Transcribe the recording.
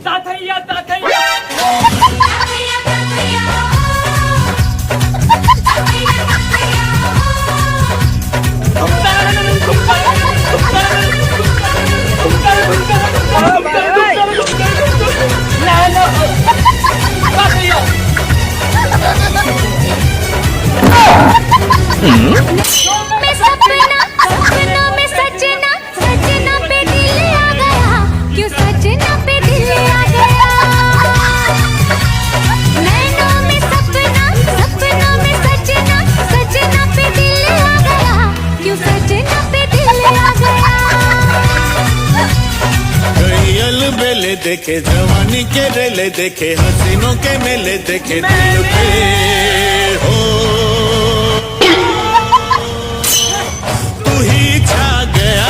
ताथैया ताथैया मैं सपना सपनों में सजना सजना पे दिल आ गया क्यों सजना पे दिल आ गया नैनों में सपना सपनों में सजना सजना पे दिल आ गया क्यों सजना पे दिल आ गया कई अलबेले देखे जवानी के रेले देखे हसीनों के मेले देखे दिल पे हो तू ही छा गया